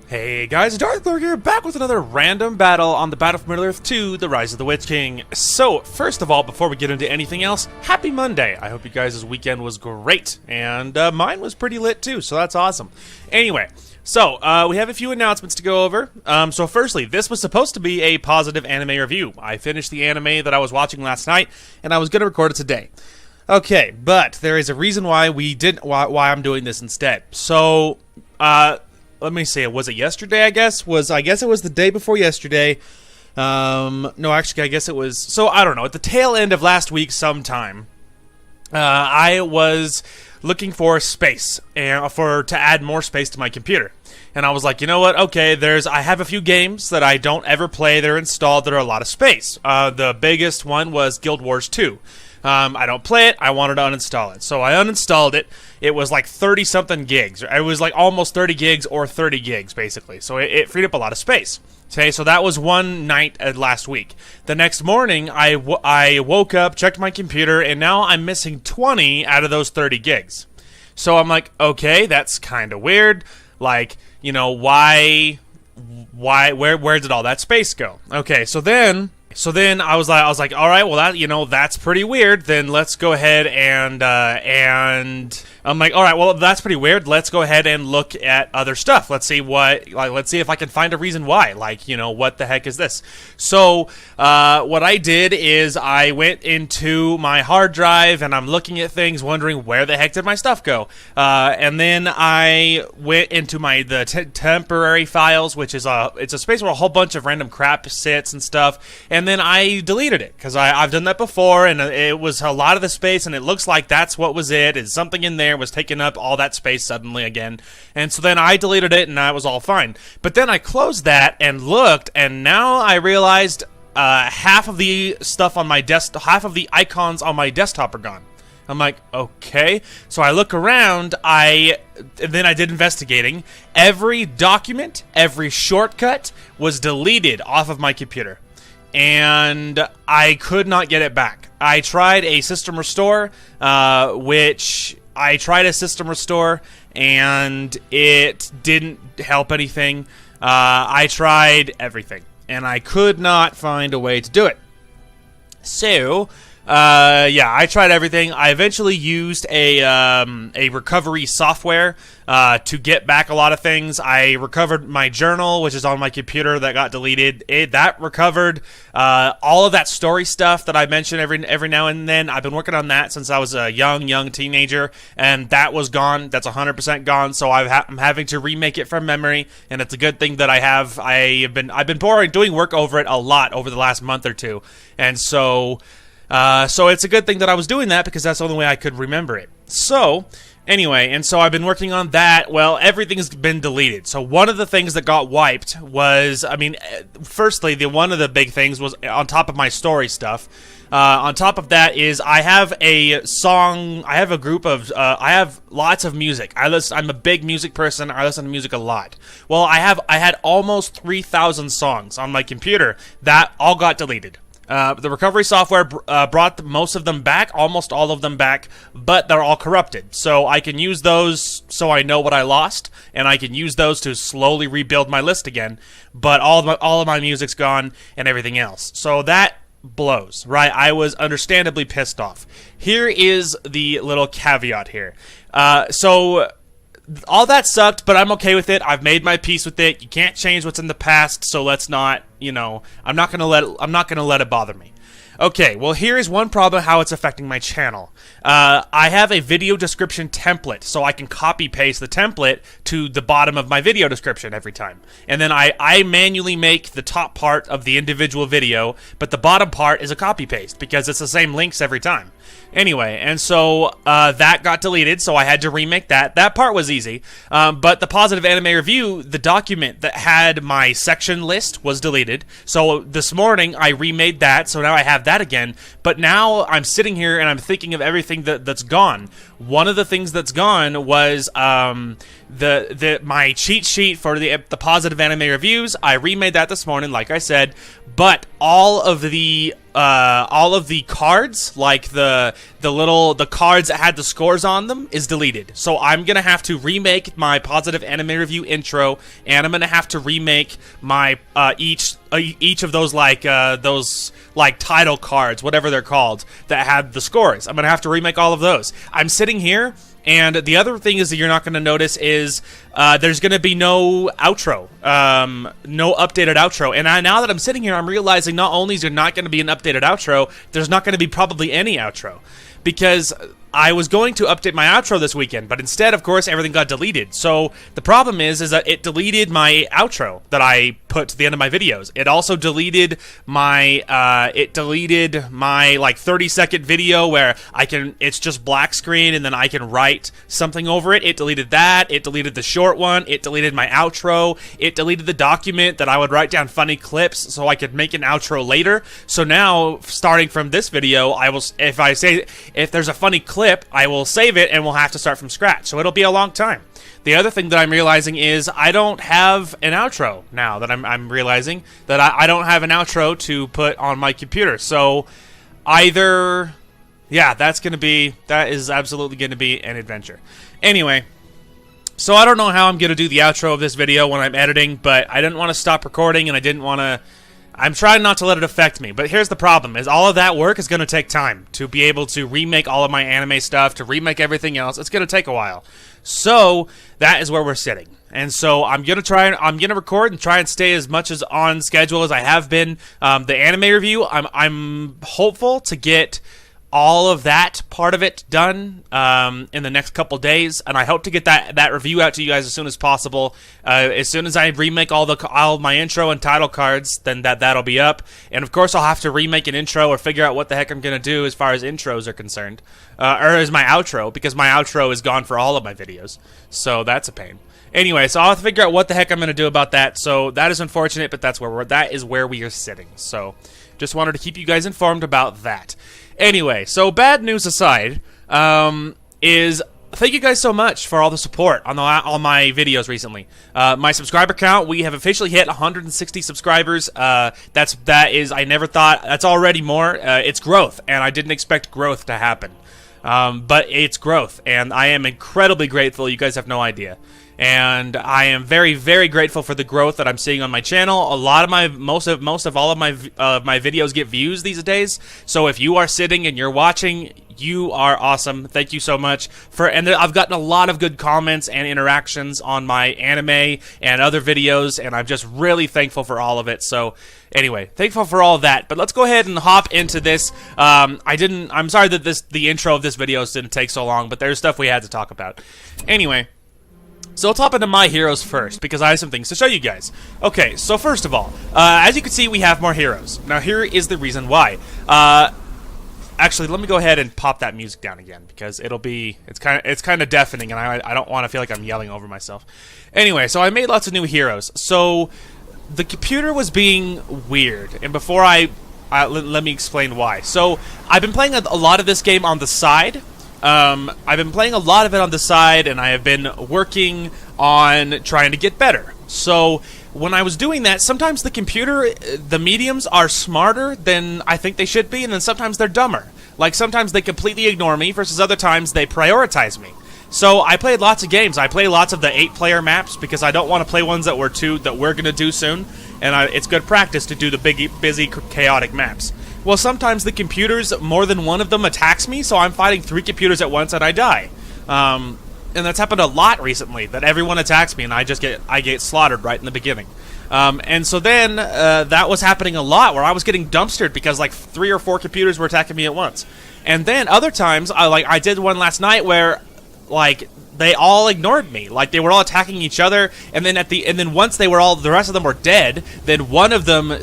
Hey guys, Darklord here, back with another random battle on the Battle for Middle-earth 2, The Rise of the Witch King. So, first of all, before we get into anything else, happy Monday! I hope you guys' weekend was great, and mine was pretty lit too, so that's awesome. Anyway, so, we have a few announcements to go over. So firstly, this was supposed to be a positive anime review. I finished the anime that I was watching last night, and I was going to record it today. Okay, but there is a reason why why I'm doing this instead. So, let me see. Was it yesterday? I guess it was the day before yesterday. No, actually, I guess it was. So I don't know. At the tail end of last week, sometime, I was looking for space and to add more space to my computer. And I was like, you know what? Okay, I have a few games that I don't ever play that are installed that are a lot of space. The biggest one was Guild Wars 2. I don't play it. I wanted to uninstall it. So I uninstalled it. It was like 30-something gigs. It was like almost 30 gigs or 30 gigs, basically. So it freed up a lot of space. Okay, so that was one night last week. The next morning, I woke up, checked my computer, and now I'm missing 20 out of those 30 gigs. So I'm like, okay, that's kind of weird. Like, you know, where did all that space go? Okay, so then I was like, all right, well, that's pretty weird. Then let's go ahead and I'm like, all right, well, that's pretty weird. Let's go ahead and look at other stuff. Let's see if I can find a reason why. Like, you know, what the heck is this? So, what I did is I went into my hard drive and I'm looking at things, wondering where the heck did my stuff go? And then I went into the temporary files, which is it's a space where a whole bunch of random crap sits and stuff. And then I deleted it because I've done that before, and it was a lot of the space, and it looks like that's what was it. Is something in there was taking up all that space suddenly again, and so then I deleted it, and that was all fine. But then I closed that and looked, and now I realized half of the stuff on my desktop, half of the icons on my desktop are gone. I'm like, okay. So I look around, and then I did investigating. Every document, every shortcut was deleted off of my computer. And I could not get it back. I tried a system restore, and it didn't help anything. I tried everything, and I could not find a way to do it. So, yeah, I tried everything. I eventually used a recovery software to get back a lot of things. I recovered my journal, which is on my computer that got deleted. That recovered all of that story stuff that I mention every now and then. I've been working on that since I was a young teenager, and that was gone. That's 100% gone. So I'm having to remake it from memory, and it's a good thing that I have. I've been doing work over it a lot over the last month or two, and so it's a good thing that I was doing that because that's the only way I could remember it. So, anyway, and so I've been working on that. Well, everything's been deleted. So one of the things that got wiped was, firstly, one of the big things was on top of my story stuff. On top of that is I have a lots of music. I'm a big music person. I listen to music a lot. Well, I had almost 3,000 songs on my computer that all got deleted. The recovery software brought most of them back, almost all of them back, but they're all corrupted. So I can use those so I know what I lost, and I can use those to slowly rebuild my list again. But all of my music's gone and everything else. So that blows, right? I was understandably pissed off. Here is the little caveat here. So all that sucked, but I'm okay with it. I've made my peace with it. You can't change what's in the past, so let's not, I'm not gonna let it bother me. Okay, well, here is one problem how it's affecting my channel. I have a video description template, so I can copy-paste the template to the bottom of my video description every time. And then I manually make the top part of the individual video, but the bottom part is a copy-paste, because it's the same links every time. Anyway, and so that got deleted, so I had to remake that. That part was easy, but the positive anime review, the document that had my section list was deleted. So this morning, I remade that, so now I have that again. But now I'm sitting here and I'm thinking of everything that's gone. One of the things that's gone was my cheat sheet for the positive anime reviews. I remade that this morning, like I said, but all of the all of the cards, like the cards that had the scores on them, is deleted. So I'm gonna have to remake my positive anime review intro, and I'm gonna have to remake my each of those title cards, whatever they're called, that had the scores. I'm gonna have to remake all of those. I'm sitting here. And the other thing is that you're not going to notice is there's going to be no outro, no updated outro. And now that I'm sitting here, I'm realizing not only is there not going to be an updated outro, there's not going to be probably any outro. Because I was going to update my outro this weekend, but instead, of course, everything got deleted. So the problem is that it deleted my outro that I put to the end of my videos. It also deleted my like 30-second video where it's just black screen and then I can write something over it. It deleted that. It deleted the short one. It deleted my outro. It deleted the document that I would write down funny clips so I could make an outro later. So now, starting from this video, if there's a funny clip, I will save it and we'll have to start from scratch. So it'll be a long time. The other thing that I'm realizing is I don't have an outro now that I'm realizing that I don't have an outro to put on my computer. So that is absolutely going to be an adventure. Anyway, so I don't know how I'm going to do the outro of this video when I'm editing, but I didn't want to stop recording and I'm trying not to let it affect me, but here's the problem, is all of that work is going to take time to be able to remake all of my anime stuff, to remake everything else. It's going to take a while. So that is where we're sitting. And so I'm going to record and try and stay as much as on schedule as I have been. The anime review, I'm hopeful to get all of that part of it done in the next couple days, and I hope to get that review out to you guys as soon as possible. As soon as I remake all of my intro and title cards, then that'll be up. And of course, I'll have to remake an intro or figure out what the heck I'm gonna do as far as intros are concerned, or as my outro, because my outro is gone for all of my videos. So that's a pain. Anyway, so I'll have to figure out what the heck I'm gonna do about that. So that is unfortunate, but that is where we are sitting. So just wanted to keep you guys informed about that. Anyway, so bad news aside, is thank you guys so much for all the support on my videos recently. My subscriber count, we have officially hit 160 subscribers. I never thought, that's already more. It's growth, and I didn't expect growth to happen. But it's growth, and I am incredibly grateful. You guys have no idea. And I am very, very grateful for the growth that I'm seeing on my channel. Most of all of my videos get views these days. So if you are sitting and you're watching, you are awesome. Thank you so much and I've gotten a lot of good comments and interactions on my anime and other videos, and I'm just really thankful for all of it. So anyway, thankful for all of that. But let's go ahead and hop into this. I'm sorry that the intro of this video didn't take so long, but there's stuff we had to talk about. Anyway, so let's hop into my heroes first, because I have some things to show you guys. Okay, so first of all, as you can see, we have more heroes. Now here is the reason why. Actually, let me go ahead and pop that music down again, because it's kind of deafening, and I don't want to feel like I'm yelling over myself. Anyway, so I made lots of new heroes. So the computer was being weird, and before let me explain why. So I've been playing a lot of this game on the side. I've been playing a lot of it on the side, and I have been working on trying to get better. So when I was doing that, sometimes the mediums are smarter than I think they should be, and then sometimes they're dumber. Like, sometimes they completely ignore me, versus other times they prioritize me. So I played lots of games. I play lots of the 8-player maps, because I don't want to play ones that we're going to do soon, and it's good practice to do the busy, chaotic maps. Well, sometimes the computers, more than one of them attacks me, so I'm fighting 3 computers at once and I die. And that's happened a lot recently, that everyone attacks me and I get slaughtered right in the beginning. And so then that was happening a lot, where I was getting dumpstered because like 3 or 4 computers were attacking me at once. And then other times, I did one last night where like they all ignored me. Like, they were all attacking each other, and then once the rest of them were dead, then one of them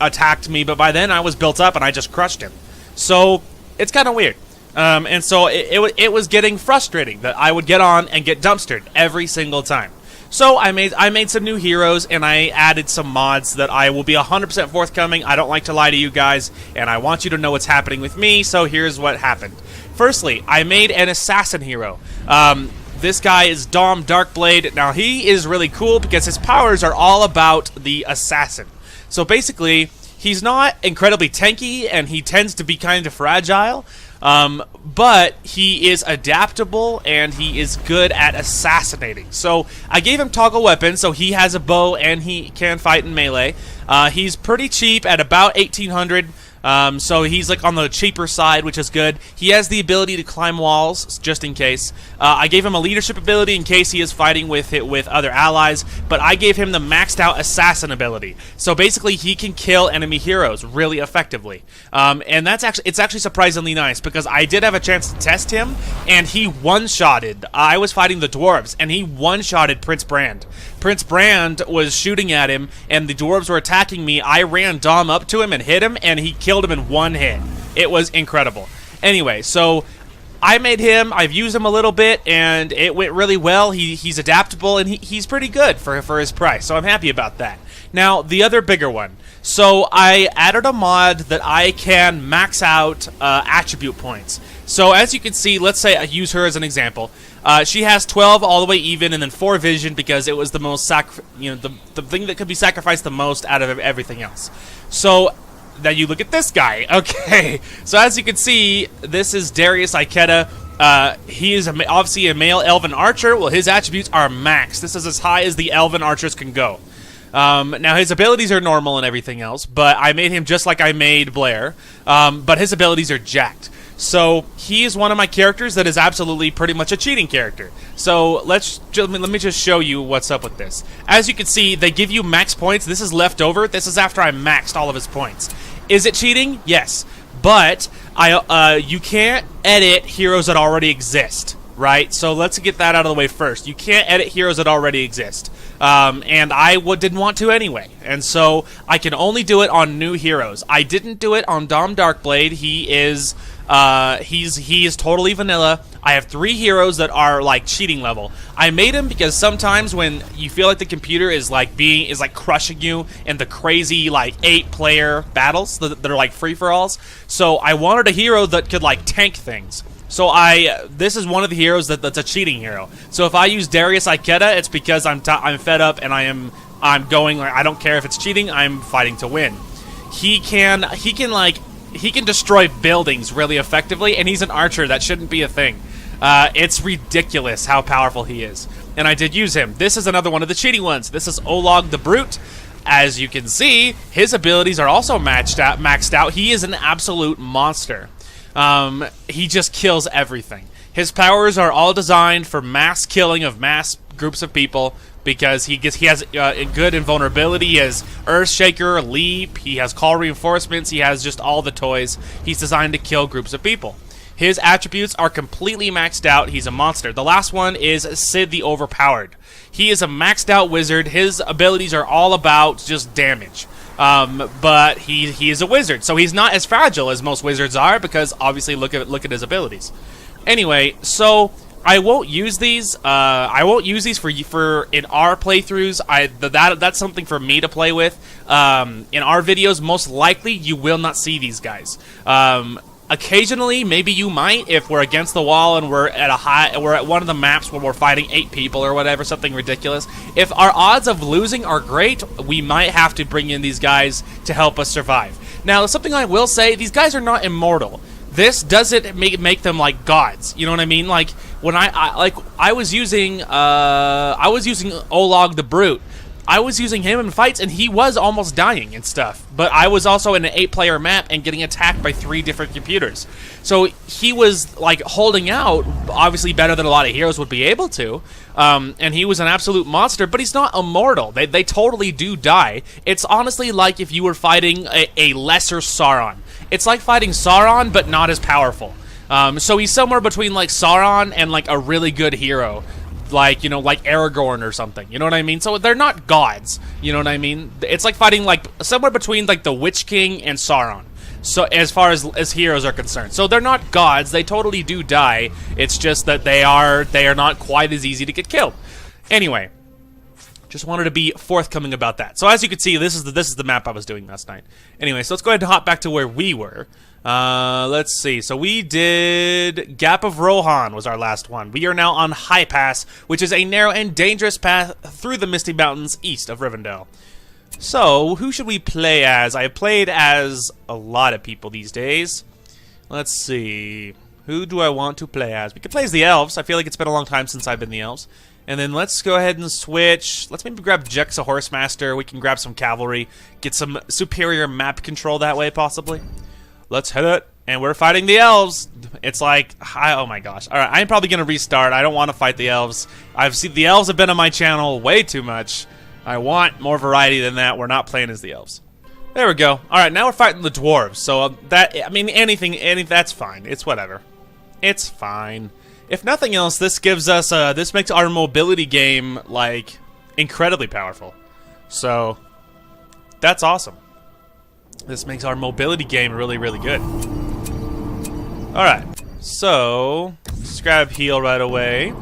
attacked me, but by then I was built up and I just crushed him. So it's kind of weird. And so it was getting frustrating that I would get on and get dumpstered every single time. So I made some new heroes, and I added some mods that I will be 100% forthcoming. I don't like to lie to you guys, and I want you to know what's happening with me, so here's what happened. Firstly, I made an assassin hero. This guy is Dom Darkblade. Now, he is really cool because his powers are all about the assassin. So basically, he's not incredibly tanky, and he tends to be kind of fragile. But he is adaptable, and he is good at assassinating. So I gave him toggle weapons, so he has a bow and he can fight in melee. He's pretty cheap at about 1800. So he's like on the cheaper side, which is good. He has the ability to climb walls, just in case. I gave him a leadership ability in case he is fighting with other allies, but I gave him the maxed out assassin ability. So basically, he can kill enemy heroes really effectively. And it's actually surprisingly nice, because I did have a chance to test him, and he one-shotted. I was fighting the Dwarves, and he one-shotted Prince Brand. Prince Brand was shooting at him, and the Dwarves were attacking me. I ran Dom up to him and hit him, and he killed him in one hit. It was incredible. Anyway, so I made him. I've used him a little bit, and it went really well. He's adaptable, and he's pretty good for his price, so I'm happy about that. Now, the other bigger one. So I added a mod that I can max out attribute points. So as you can see, let's say I use her as an example. She has 12 all the way even, and then 4 vision, because it was the most the thing that could be sacrificed the most out of everything else. So now you look at this guy. Okay, so as you can see, this is Darius Ikeda. He is obviously a male elven archer. Well, his attributes are maxed. This is as high as the elven archers can go. Now his abilities are normal and everything else, but I made him just like I made Blair. But his abilities are jacked. So he is one of my characters that is absolutely pretty much a cheating character. So let me just show you what's up with this. As you can see, they give you max points. This is left over. This is after I maxed all of his points. Is it cheating? Yes. But you can't edit heroes that already exist, right? So let's get that out of the way first. You can't edit heroes that already exist. And I didn't want to anyway. And so I can only do it on new heroes. I didn't do it on Dom Darkblade. He is totally vanilla. I have 3 heroes that are like cheating level. I made him because sometimes when you feel like the computer is like crushing you in the crazy like 8-player battles that are like free-for-alls. So I wanted a hero that could like tank things. So this is one of the heroes that's a cheating hero. So if I use Darius Ikeda, it's because I'm fed up and I'm going like, I don't care if it's cheating. I'm fighting to win. He can destroy buildings really effectively, and he's an archer. That shouldn't be a thing. It's ridiculous how powerful he is. And I did use him. This is another one of the cheating ones. This is Olog the Brute. As you can see, his abilities are also maxed out. He is an absolute monster. He just kills everything. His powers are all designed for mass killing of mass groups of people, because he has good invulnerability. He has Earthshaker, Leap, he has Call Reinforcements, he has just all the toys. He's designed to kill groups of people. His attributes are completely maxed out. He's a monster. The last one is Sid the Overpowered. He is a maxed out wizard. His abilities are all about just damage. But he is a wizard, so he's not as fragile as most wizards are, because obviously look at his abilities. Anyway, so I won't use these. I won't use these for in our playthroughs. That's something for me to play with. In our videos, most likely you will not see these guys. Occasionally, maybe you might, if we're against the wall and we're at one of the maps where we're fighting 8 people or whatever, something ridiculous. If our odds of losing are great, we might have to bring in these guys to help us survive. Now, something I will say, these guys are not immortal. This doesn't make them like gods. You know what I mean? Like when I was using Olog the Brute. I was using him in fights, and he was almost dying and stuff. But I was also in an 8-player map and getting attacked by 3 different computers. So he was, like, holding out, obviously better than a lot of heroes would be able to. And he was an absolute monster, but he's not immortal. They totally do die. It's honestly like if you were fighting a lesser Sauron. It's like fighting Sauron, but not as powerful. So he's somewhere between, like, Sauron and, like, a really good hero. Like, you know, like Aragorn or something, you know what I mean? So they're not gods, you know what I mean? It's like fighting, like, somewhere between, like, the Witch King and Sauron, so as far as heroes are concerned. So they're not gods, they totally do die, it's just that they are not quite as easy to get killed. Anyway, just wanted to be forthcoming about that. So as you can see, this is the map I was doing last night. Anyway, so let's go ahead and hop back to where we were. Let's see. So we did Gap of Rohan was our last one. We are now on High Pass, which is a narrow and dangerous path through the Misty Mountains east of Rivendell. So, who should we play as? I played as a lot of people these days. Let's see. Who do I want to play as? We could play as the Elves. I feel like it's been a long time since I've been the Elves. And then let's go ahead and switch. Let's maybe grab Jex, a Horsemaster. We can grab some Cavalry. Get some superior map control that way, possibly. Let's hit it. And we're fighting the Elves. It's like, oh my gosh. Alright, I'm probably going to restart. I don't want to fight the Elves. I've seen the Elves have been on my channel way too much. I want more variety than that. We're not playing as the Elves. There we go. Alright, now we're fighting the Dwarves. So anything, that's fine. It's whatever. It's fine. If nothing else, this gives us, this makes our mobility game, like, incredibly powerful. So, that's awesome. This makes our mobility game really, really good. Alright, so, let's grab heal right away.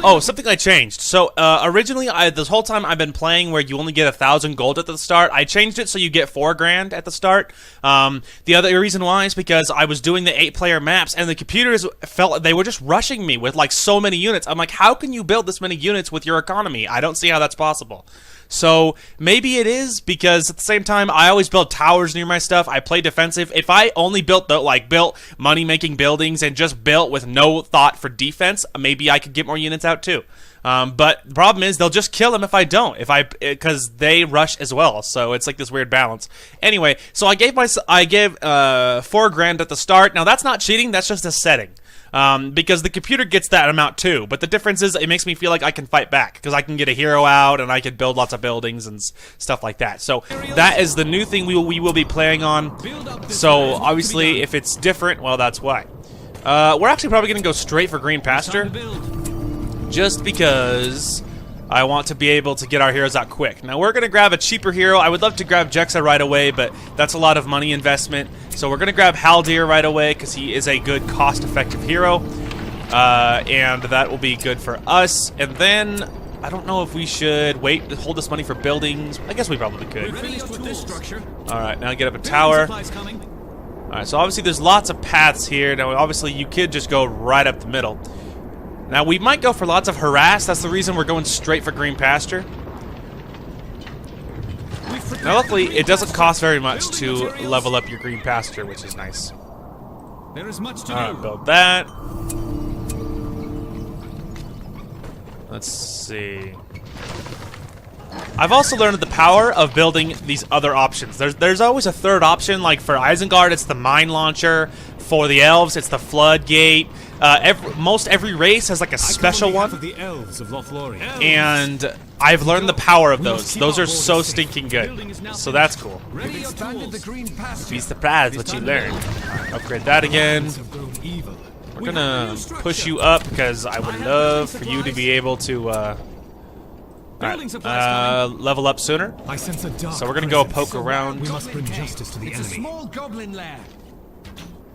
Oh, something I changed. So, originally, this whole time I've been playing where you only get 1,000 gold at the start. I changed it so you get 4 grand at the start. The other reason why is because I was doing the 8-player maps, and the computers felt they were just rushing me with, like, so many units. I'm like, how can you build this many units with your economy? I don't see how that's possible. So, maybe it is, because at the same time, I always build towers near my stuff. I play defensive. If I only built money-making buildings and just built with no thought for defense, maybe I could get more units out too. But the problem is, they'll just kill them if I don't, because they rush as well. So it's like this weird balance. Anyway, so I gave 4 grand at the start. Now that's not cheating. That's just a setting. Because the computer gets that amount too, but the difference is it makes me feel like I can fight back, because I can get a hero out and I can build lots of buildings and stuff like that. So that is the new thing we will be playing on. So obviously if it's different, well, that's why. We're actually probably going to go straight for green pasture, just because I want to be able to get our heroes out quick. Now we're going to grab a cheaper hero. I would love to grab Jexa right away, but that's a lot of money investment. So we're going to grab Haldir right away because he is a good cost-effective hero. And that will be good for us. And then, I don't know if we should wait to hold this money for buildings. I guess we probably could. Alright, now get up a tower. Alright, so obviously there's lots of paths here. Now obviously you could just go right up the middle. Now we might go for lots of harass. That's the reason we're going straight for green pasture. Now luckily it doesn't cost very much to level up your green pasture, which is nice. There is much to do. Build that. Let's see. I've also learned the power of building these other options. There's always a third option, like for Isengard it's the mine launcher, for the Elves it's the floodgate. Most every race has like a special one, of the Elves of Lothlorien. And I've learned the power of those. Those are so stinking good. So that's cool. Be surprised what you learn. Upgrade that again. We're gonna push you up because I would love for you to be able to level up sooner. So we're gonna go poke around. We must bring justice to the enemy.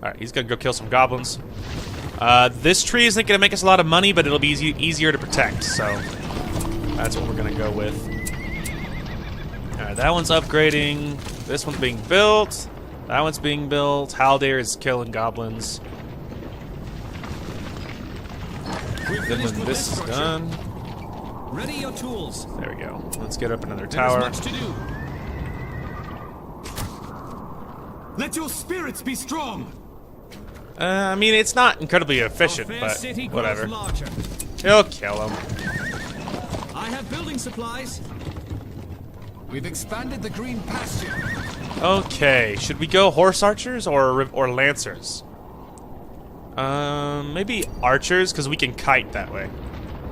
Alright, he's gonna go kill some goblins. This tree isn't gonna make us a lot of money, but it'll be easier to protect, so that's what we're gonna go with. Alright, that one's upgrading. This one's being built. That one's being built. Haldir is killing goblins. Then when this is done, ready your tools. There we go. Let's get up another tower. Much to do. Let your spirits be strong. I mean, it's not incredibly efficient, but whatever. He'll kill him. I have building supplies. We've expanded the green pasture. Okay, should we go horse archers or lancers? Maybe archers, because we can kite that way.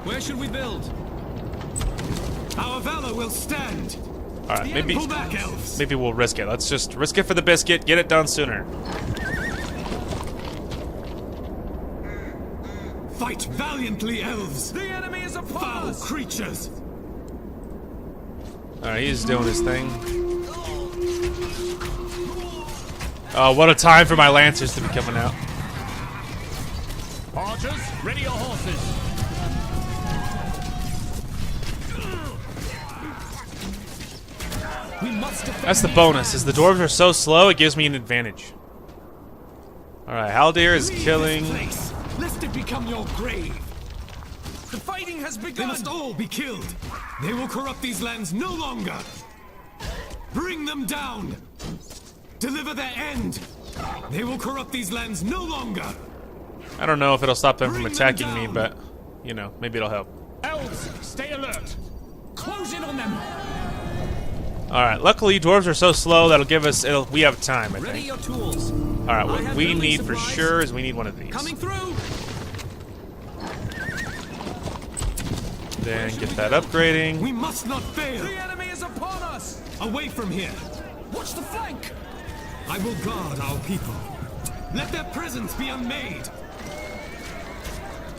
Where should we build? Our valor will stand. All right, maybe Pull back, Elves. maybe we'll risk it. Let's just risk it for the biscuit. Get it done sooner. Fight valiantly, Elves. The enemy is upon us. Foul creatures. All right, he's doing his thing. Oh, what a time for my lancers to be coming out. Archers, ready your horses. We must defend. That's the bonus. Is the dwarves are so slow, it gives me an advantage. All right, Haldir is killing. Lest it become your grave. The fighting has begun. They must all be killed. They will corrupt these lands no longer. Bring them down! Deliver their end! They will corrupt these lands no longer! I don't know if it'll stop them from Bring them attacking me, down. but, you know, maybe it'll help. Elves, stay alert! Close in on them! Alright, luckily dwarves are so slow that'll give us, we have time, I Ready think. your tools. Alright, I what have we building need for supplies. sure is we need one of these. Coming through! Then get that upgrading. We must not fail! The enemy is upon us! Away from here! Watch the flank! I will guard our people. Let their presence be unmade!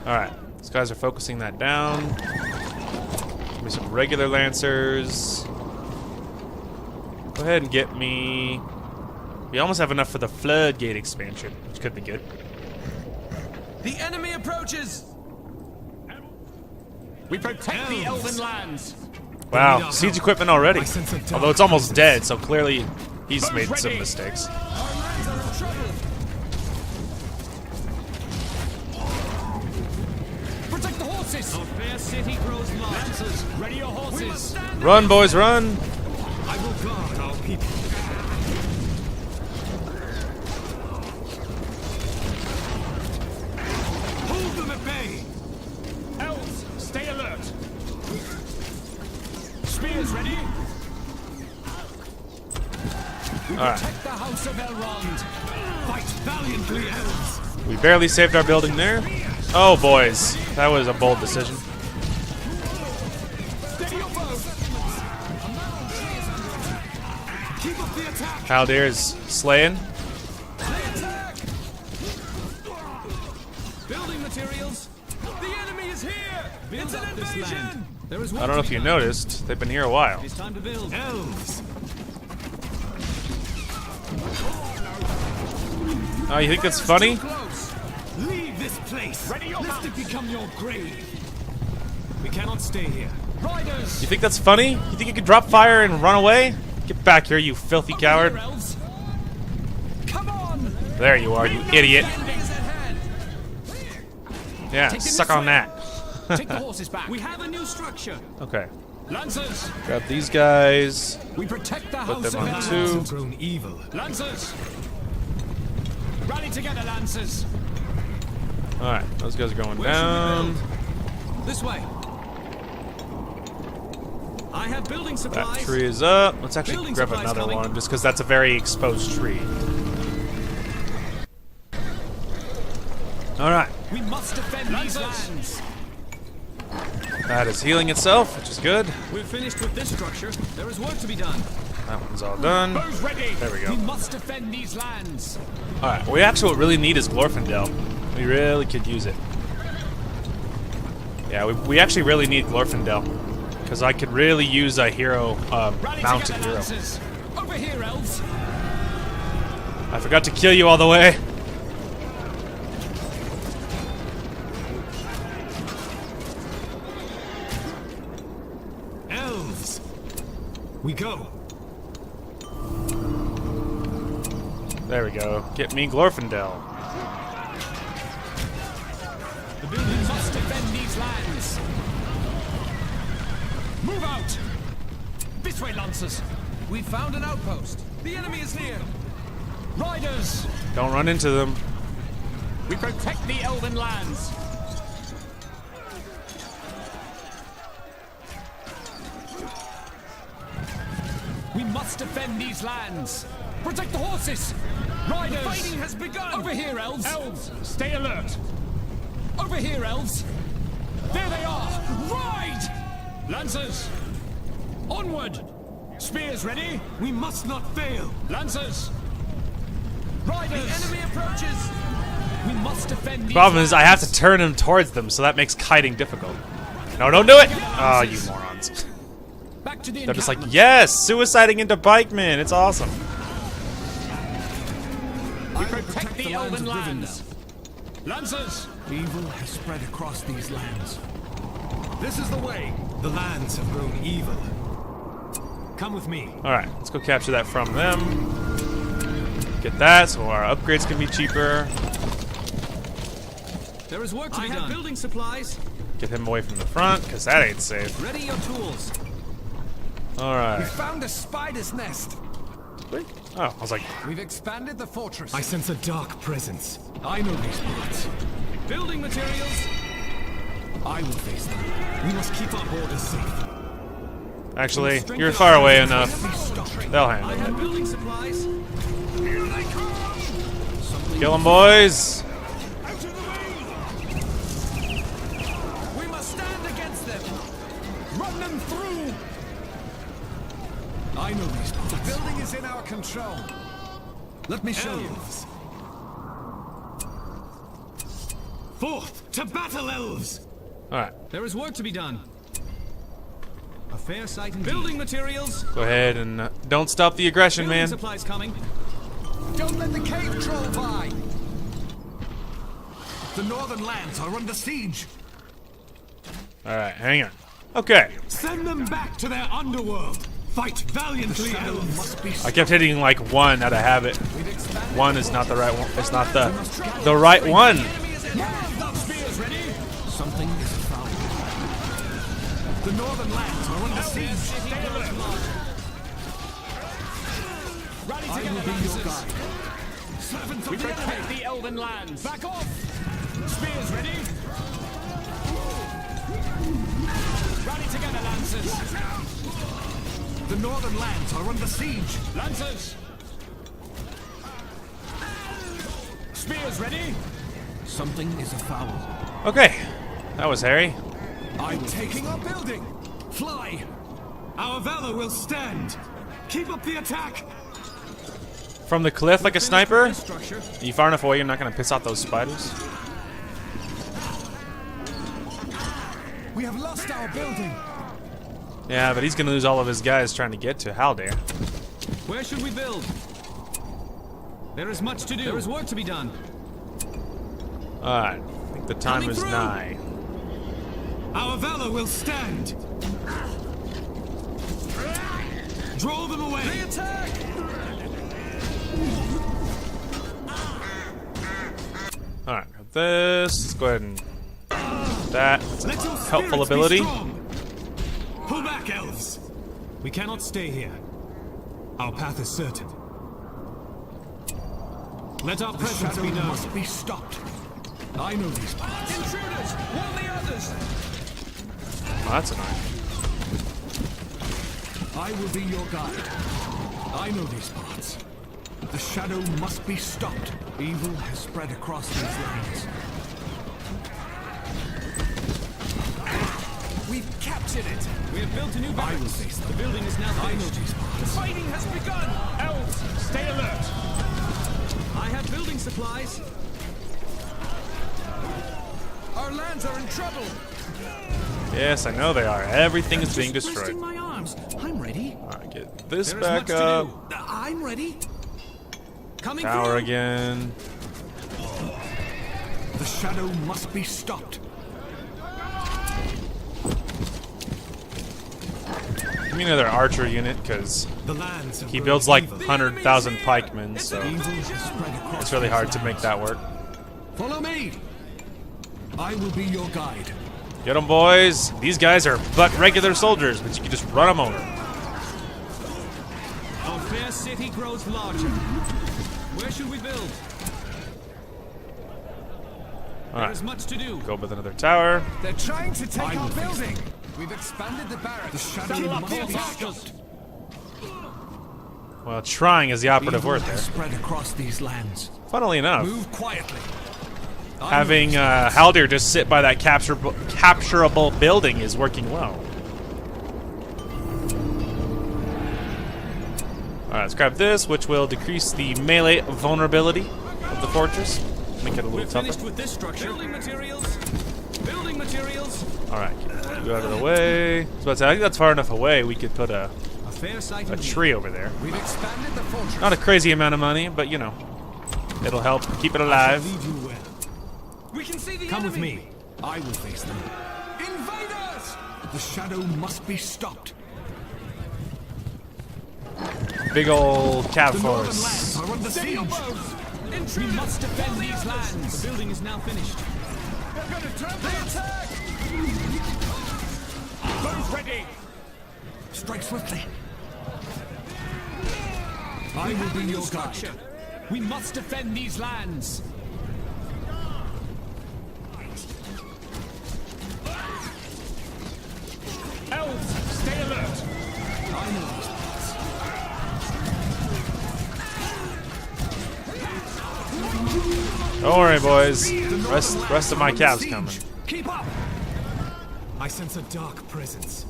Alright, these guys are focusing that down. Give me some regular lancers. Go ahead and get me... We almost have enough for the floodgate expansion, which could be good. The enemy approaches! We protect the Elven lands. Wow, siege equipment already. I sense a dark Although it's almost presence. dead, so clearly he's Bows made some ready. mistakes. Our lands are in trouble! Protect the horses. Our fair city grows large. Lancers, ready your horses. We must stand Run, boys, run! I will guard our people. Hold them at bay! Elves, stay alert. Spears ready. Alright, Protect the house of Elrond. Fight valiantly, elves! we barely saved our building there. Oh, boys, that was a bold decision. Steady your bow. Keep up the attack! Haldir is slaying. Attack! Building materials! The enemy is here! It's an invasion! There is I don't know if you noticed, they've been here a while. It's time to build. Elves! Oh, you think that's funny? Close! Leave this place! Ready your Lest it mounts. become your grave! We cannot stay here. Riders. You think that's funny? You think you could drop fire and run away? Get back here, you filthy coward. Here, elves. Come on. There you are, you idiot. Enemy is at hand! Yeah, Take them suck this on way. that. Take the horses back. We have a new structure! Okay, Lancers. grab these guys. We protect the Put house them of on Elrond. two. Have grown evil. Lancers. Rally together, Lancers. Alright, those guys are going Where should down. we build? This way. I have building supplies. That tree is up. Let's actually Building grab supplies another coming. one, just because that's a very exposed tree. Alright, We must defend these lands. that is healing itself, which is good. We're finished with this structure. There is work to be done. That one's all done. Bows ready. There we go. We must defend these lands. Alright, we actually really need is Glorfindel. We really could use it. Yeah, we actually really need Glorfindel. Because I could really use a hero, Rally mounted together, hero. Lancers. Over here, elves. I forgot to kill you all the way. Elves! We go. There we go. Get me Glorfindel. The buildings must defend these lands. Move out. This way, Lancers. We found an outpost. The enemy is near. Riders. Don't run into them. We protect the elven lands. We must defend these lands. Protect the horses. Riders. The fighting has begun. Over here, elves. Elves, stay alert. Over here, elves. There they are. Ride! Lancers. Onward. Spears ready. We must not fail. Lancers. Riders. The enemy approaches. We must defend these Problem is, I have to lands. turn him towards them, so that makes kiting difficult. No, don't do it! Oh, you morons. Back to the They're just like, encampment. yes! Suiciding into pikemen! It's awesome. We protect the elven lands. Lancers. Evil has spread across these lands. This is the way. The lands have grown evil. Come with me. Alright, let's go capture that from them. Get that, so our upgrades can be cheaper. There is work to be done. I have building supplies. Get him away from the front, because that ain't safe. Ready your tools. All We right. found a spider's nest. Wait. Oh, I was like, We've expanded the fortress. I sense a dark presence. I know these parts. Building materials. I will face them. We must keep our borders safe. actually, you're far away enough. They'll I handle it. have building supplies. Here they come! Kill them, boys. Out of the way! We must stand against them. Run them through! I know these parts. The building is in our control. Let me show you. Elves. Forth to battle, elves! All right. There is work to be done. A fair sight indeed. Building materials. Go ahead and don't stop the aggression, Building man. supplies coming. Don't let the cave troll by. The northern lands are under siege. All right, hang on. Okay. Send them back to their underworld. Fight valiantly, elves. Must be I kept hitting like one out of habit. One is not the right one. It's not the right one. Spears ready? Something is foul. The northern lands are under siege. Rally I together, will be your Lancers. guide. Servants of the enemy. The elven lands. Back off! Spears ready? Rally together, Lancers. The northern lands are under siege. Lancers! Spears ready? Something is afoul. Okay, that was Harry. I'm taking our building. Fly. Our valor will stand. Keep up the attack. From the cliff like a sniper. Structure. Are you far enough away? You're not gonna piss off those spiders. We have lost our building. Yeah, but he's gonna lose all of his guys trying to get to Haldir. Where should we build? There is much to do. There is work to be done. All right, I think the time Coming is through. nigh. Our valor will stand. Draw them away. The attack. All right, got this. Let's go ahead and that. Let your Helpful spirits be ability. strong. Pull back, elves. We cannot stay here. Our path is certain. Let our presence be known. Must be stopped. I know these parts. Intruders! Warn the others! Oh, that's annoying. I will be your guide. I know these parts. The shadow must be stopped. Evil has spread across these lands. We've captured it. We have built a new I will barracks. face them. The building is now I know finished. these parts. Fighting has begun! Elves, stay alert! I have building supplies. Our lands are in trouble. Yes, I know they are. Everything is being Resting destroyed. my arms. I'm ready. All right, get this There is back much to up. do. I'm ready. Coming Tower through. again. The shadow must be stopped. Give me another archer unit because The lands have he grown builds like evil. 100,000 pikemen, so Evil has spread across it's really these hard to make lands. that work. Follow me. I will be your guide. Get them, boys. These guys are but regular soldiers, but you can just run them over. Our fair city grows larger. Where should we build? All There is right, much to do. go with another tower. They're trying to take I our will face building. We've expanded the barracks. The shadow Saddle up must the be attackers. stopped. Well, trying is the operative Evil word has there. spread across these lands. Funnily enough, Move quietly. having Haldir just sit by that capturable building is working well. Alright, let's grab this, which will decrease the melee vulnerability of the fortress. Make it a We're little tougher. finished with this structure. Building materials. Building materials. Alright, go out of the way. I was about to say, I think that's far enough away we could put a A fair sight a indeed. tree over there. We've expanded the fortress. Not a crazy amount of money, but you know, it'll help keep it I'll alive. lead you well. We can see the Come with enemy. me. I will face them. Invaders! The shadow must be stopped. Big old cav The northern force. lands are under Steady your siege. bows. We must defend these lands! The building is now finished. They're going to turn the attack. Bows ready! Strike swiftly. I will be your Structure. guide. We must defend these lands. Elves, stay alert. I know these parts. Don't worry, boys. Rest of my calves coming. Keep up! I sense a dark presence.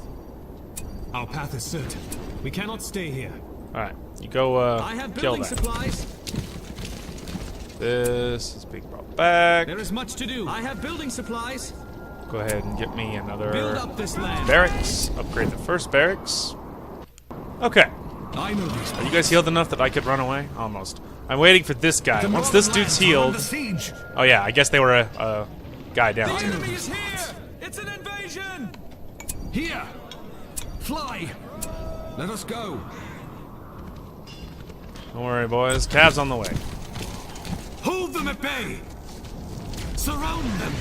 Our path is certain. We cannot stay here. All right, you go I have kill building that. supplies. This is being brought back. There is much to do. I have building supplies. Go ahead and get me another Build up this land. barracks. Upgrade the first barracks. Okay. I know these. Are you guys healed enough that I could run away? Almost. I'm waiting for this guy. Once this dude's healed. Siege. Oh yeah, I guess they were a guy down. The enemy is here. It's an invasion. Here. Fly. Let us go. Don't worry, boys. Calves on the way. Hold them at bay. Surround them.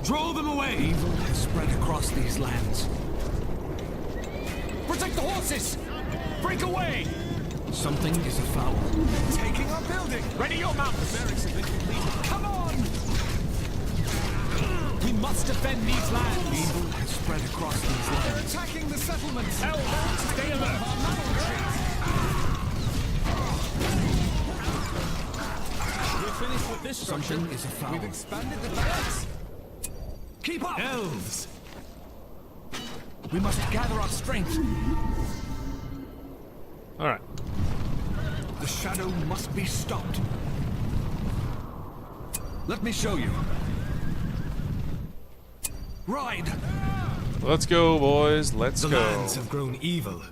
Draw them away. Evil has spread across these lands. Protect the horses. Break away. Something is afoul. Taking our building. Ready your mounts. The barracks have been completed. Come on. We must defend these lands. Evil has spread across these lands. Attacking the settlements. Elves, stay alert. We're finished with this structure. Something is afoul. We've expanded the barracks. Keep up. Elves. We must gather our strength. All right. The shadow must be stopped. Let me show you. Ride. Let's go, boys. Let's The go. lands have grown evil.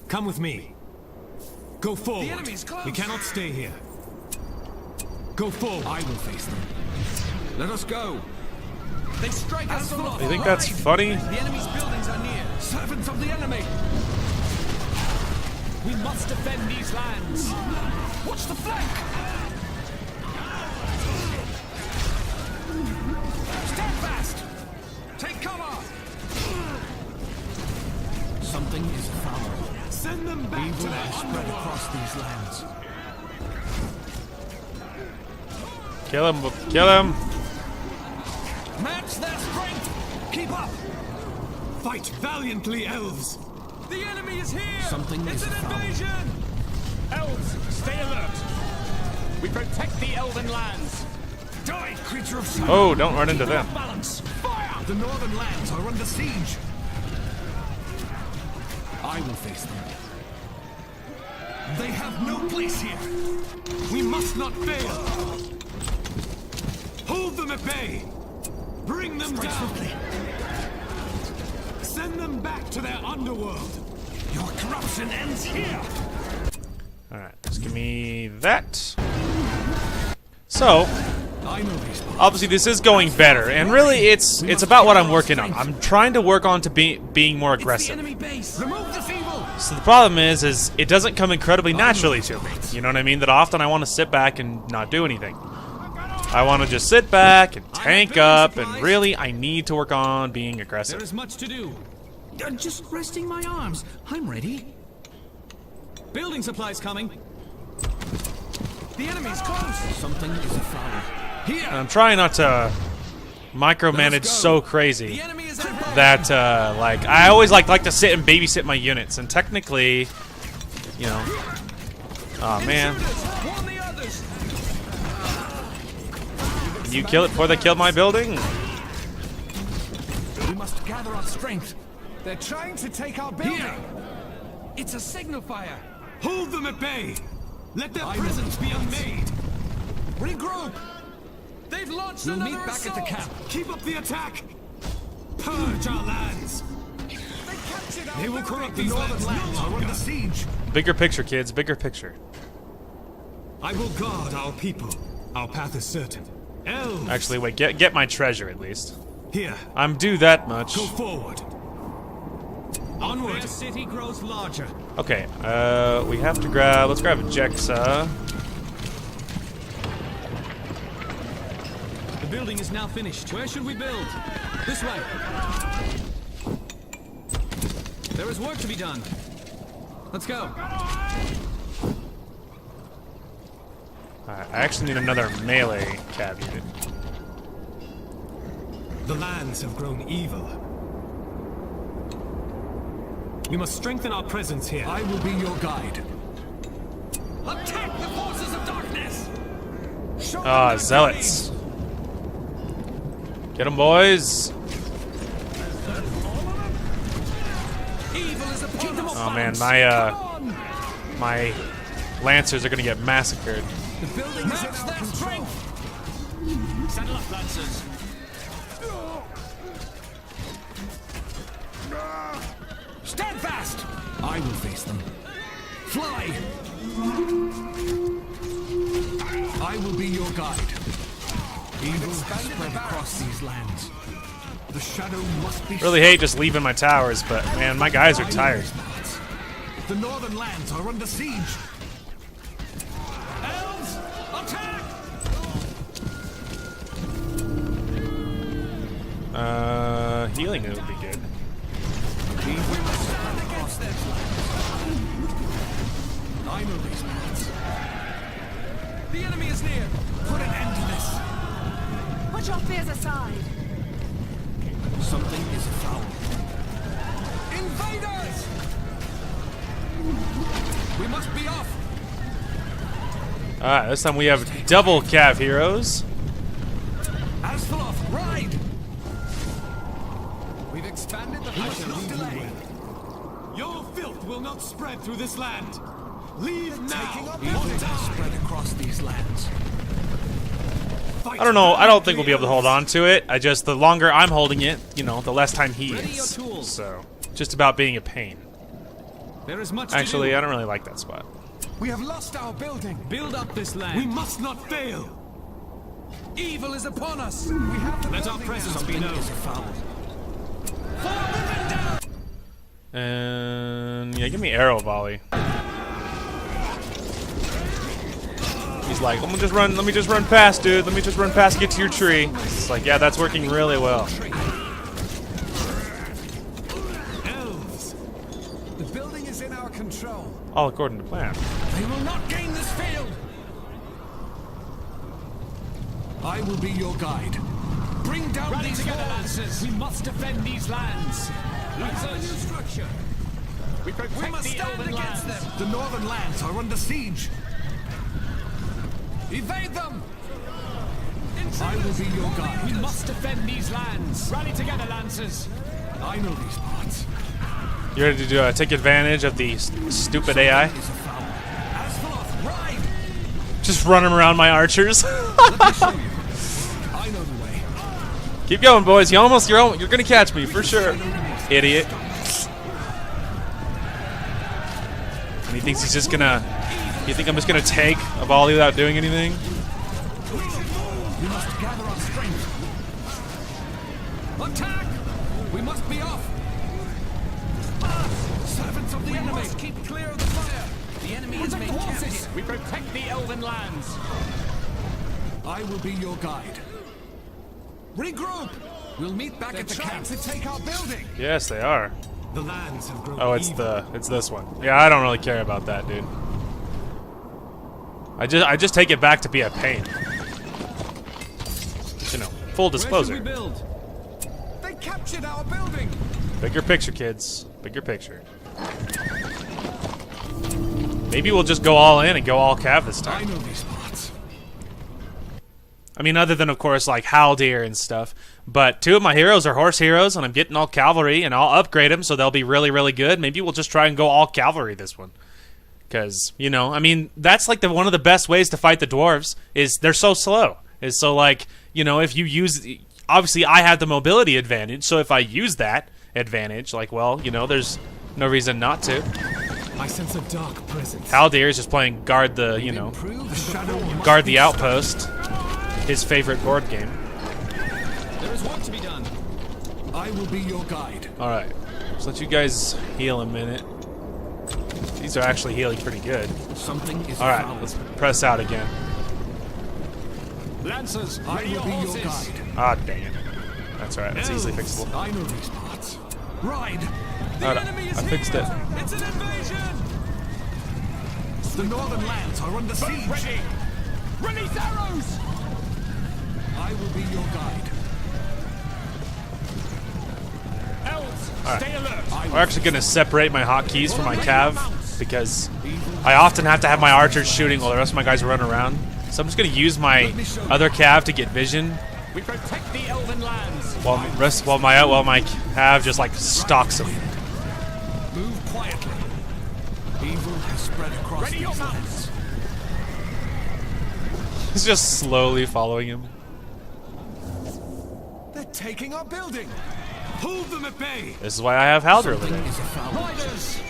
Come with me. Go forward. The enemy's close. We cannot stay here. Go forward. I will face them. Let us go. They strike us from off. You think that's funny? The enemy's buildings are near. Servants of the enemy. We must defend these lands. Watch the flank. Stand fast. Take cover. Something is afoul. Send them back to Evil their has spread underworld. across these lands. Kill him. Kill him. Match their strength. Keep up. Fight valiantly, elves. The enemy is here. Something it's is an foul. invasion. Elves, stay alert. We protect the elven lands. Die, creature of sun. Oh, don't run into them. Balance. Fire. The northern lands are under siege. I will face them. They have no place here. We must not fail. Hold them at bay. Bring them Strike down. swiftly. Send them back to their underworld. Your corruption ends here. All right. Just give me that. So, I know these parts. obviously this is going better, and really it's about what I'm working on. I'm trying to work on to being more The aggressive. enemy base. Remove this evil. So the problem is it doesn't come incredibly naturally to me. You know what I mean? That often I want to sit back and not do anything. I want to just sit back and tank up, and really I need to work on being There aggressive. is much to do. Just resting my arms. I'm ready. Building supplies coming. The enemy's close. Something is afoul. Here. And I'm trying not to micromanage so crazy The enemy is ahead. that like I always like to sit and babysit my units, and technically, you know, oh man, Intruders. Warn the others. can you kill it before they kill my building? We must gather our strength. They're trying to take our building. It's a signal fire. Hold them at bay. Let their presence be unmade. Regroup. They've launched We'll another meet back at the assault. camp. Keep up the attack. Purge our lands. They captured our They will building. corrupt The these northern lands lands no are longer. under siege. Bigger picture, kids. Bigger picture. I will guard our people. Our path is certain. Elves. Actually, wait. Get my treasure at least. Here. I'm due that much. Go forward. Onward. Their city grows larger. Okay. We have to grab. Let's grab a Jexa. The building is now finished. Where should we build? This way. There is work to be done. Let's go. Alright, I actually need another melee cav unit. The lands have grown evil. We must strengthen our presence here. I will be your guide. Attack the forces of darkness! Show Ah, them their zealots. Get them, boys. evil is upon them. Oh man, my lancers are gonna get massacred. The building is in our control. Saddle up, lancers. Stand fast! I will face them. Fly! I will be your guide. Evil has spread across these lands. The shadow must be. Really hate just leaving my towers, but man, my guys are tired. The northern lands are under siege. Elves, attack! Healing would be good. Evil must spread across these lands. I know these lands. The enemy is near. Put an end to this. Put your fears aside. Something is foul. Invaders! We must be off. Alright, this time we have double cav heroes. Asfaloth, ride! We've expanded the must not delay. Your filth will not spread through this land. Leave now. Evil has spread across these lands. I don't know, I don't think we'll be able to hold on to it. The longer I'm holding it, you know, the less time he Ready your is. tools. So, just about being a pain. There is much Actually, to I don't really like that spot. We have lost our building. build up this land. We must not fail. Evil is upon us. We have the Let our building presence now. be Something known. is foul. And yeah, give me arrow volley. He's like, let me just run past, dude. Let me just run past, get to your tree. It's like, yeah, that's working really well. Elves, The building is in our control. All according to plan. they will not gain this field. I will be your guide. Bring down Rally these together, lancers. We must defend these lands. We have a new structure. We must stand against them. The northern lands are under siege. Evade them. I will be your guide. We must defend these lands. Rally together, lancers. I know these parts. You ready to take advantage of the stupid AI? Is a foul. Asfaloth, ride! Just run him around my archers. Let me show you. I know the way. Keep going, boys. You're gonna catch me for sure, idiot. And he thinks he's just gonna. You think I'm just gonna take a volley without doing anything? We must gather our strength. Attack! We must be off. Servants of the enemy. Must keep clear of the fire. The enemy is making horses. We protect the elven lands. I will be your guide. Regroup. We'll meet back at the camp to take our building. Yes, they are. The lands have grown Oh, it's evil. this one. Yeah, I don't really care about that, dude. I just take it back to be a pain. You know, full Where should disclosure. we build? They captured our building. Bigger picture, kids. Bigger picture. Maybe we'll just go all in and go all cav this I time. know these parts. I mean, other than, of course, like Haldir and stuff. But 2 of my heroes are horse heroes, and I'm getting all cavalry, and I'll upgrade them so they'll be really, really good. Maybe we'll just try and go all cavalry this one. Because, you know, I mean, that's like one of the best ways to fight the dwarves, is they're so slow. Is so, like, you know, if you use... Obviously, I have the mobility advantage, so if I use that advantage, like, well, you know, there's no reason not to. I sense a dark presence. Haldir is just playing guard the, you know, The shadow must guard be the outpost. His favorite board game. There is work to be done. I will be your guide. Alright, let's let you guys heal a minute. These are actually healing pretty good. Something is Alright, foul. let's press out again. Lancers, I ready will your be horses. your guide. Ah, dang it. That's alright, that's easily fixable. I know these parts. Ride. The Alright, enemy is I fixed here. it. It's an invasion. The northern lands are under siege. Ready! Release arrows! I will be your guide. Elves, stay alert! We're actually going to separate my hotkeys from my cav because I often have to have my archers shooting while the rest of my guys run around. So I'm just going to use my other cav to get vision We protect the elven lands! while my cav just like stalks them. Move quietly. Evil has spread across Ready your these mounts! lands. He's just slowly following him. They're taking our building. Hold them at bay. This is why I have Halder Something leading. is afoul. Riders!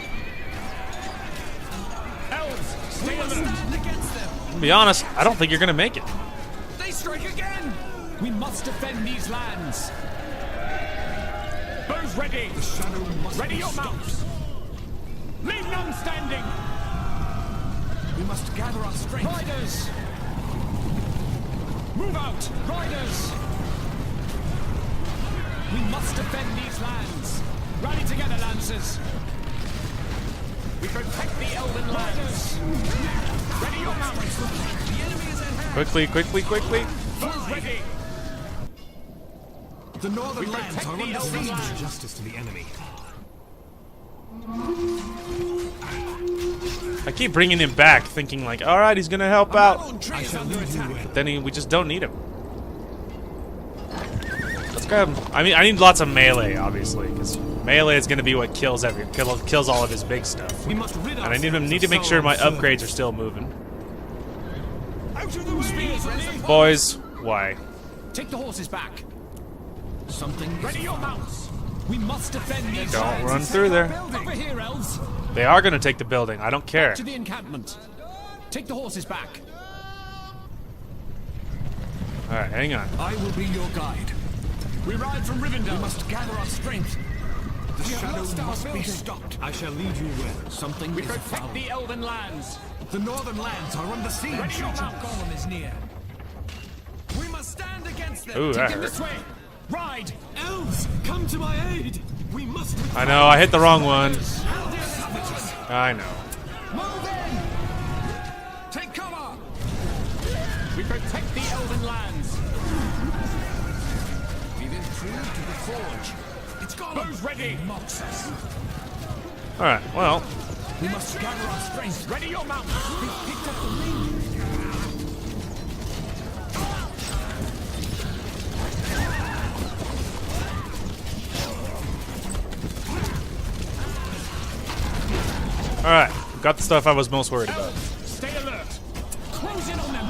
Elves, stay alert! Stand against them. To be honest, I don't think you're going to make it. They strike again. We must defend these lands! Bows ready! The shadow must Ready be your stopped. mounts! Leave none standing! We must gather our strength. Riders! Move out! Riders! We must defend these lands! Rally together, Lancers! We protect the elven lands! Ready your mounts! The enemy is at hand. Quickly, quickly, quickly. Bows ready! The northern lands protect are the under elven siege. lands. Justice to the enemy. I keep bringing him back, thinking like, all right, he's going to help out. Our tree is under attack. But then we just don't need him. Let's grab him. I mean, I need lots of melee, obviously, because melee is going to be what kills kills all of his big stuff. We must rid And I ourselves need to of make sure my Sauron's upgrades are still moving. Out of the way. Spears ready. Boys, why? Take the horses back! Something is Ready your mounts! We must defend these Don't lands! run through there. Over here, elves! They are going to take the building. I don't care. To the encampment! Take the horses back! All right, hang on. I will be your guide. We ride from Rivendell! We must gather our strength. The shadow lost our must be building. stopped. I shall lead you where. Something We is protect afoul. the elven lands! The northern lands are under siege. Ready your mounts! Golem is near. We must stand against them. Ooh, that Take them hurt. this way! Ride! Elves, come to my aid. We must. I know, I hit the wrong one. I know. Move in. Take cover. We protect the elven lands! We've improved to the forge. It's gone. Bows ready! Mocks us. All right, well, We must gather our strength. Ready your mounts! They've picked up the ring. all right. Got the stuff I was most worried about. Stay alert! Close in on them!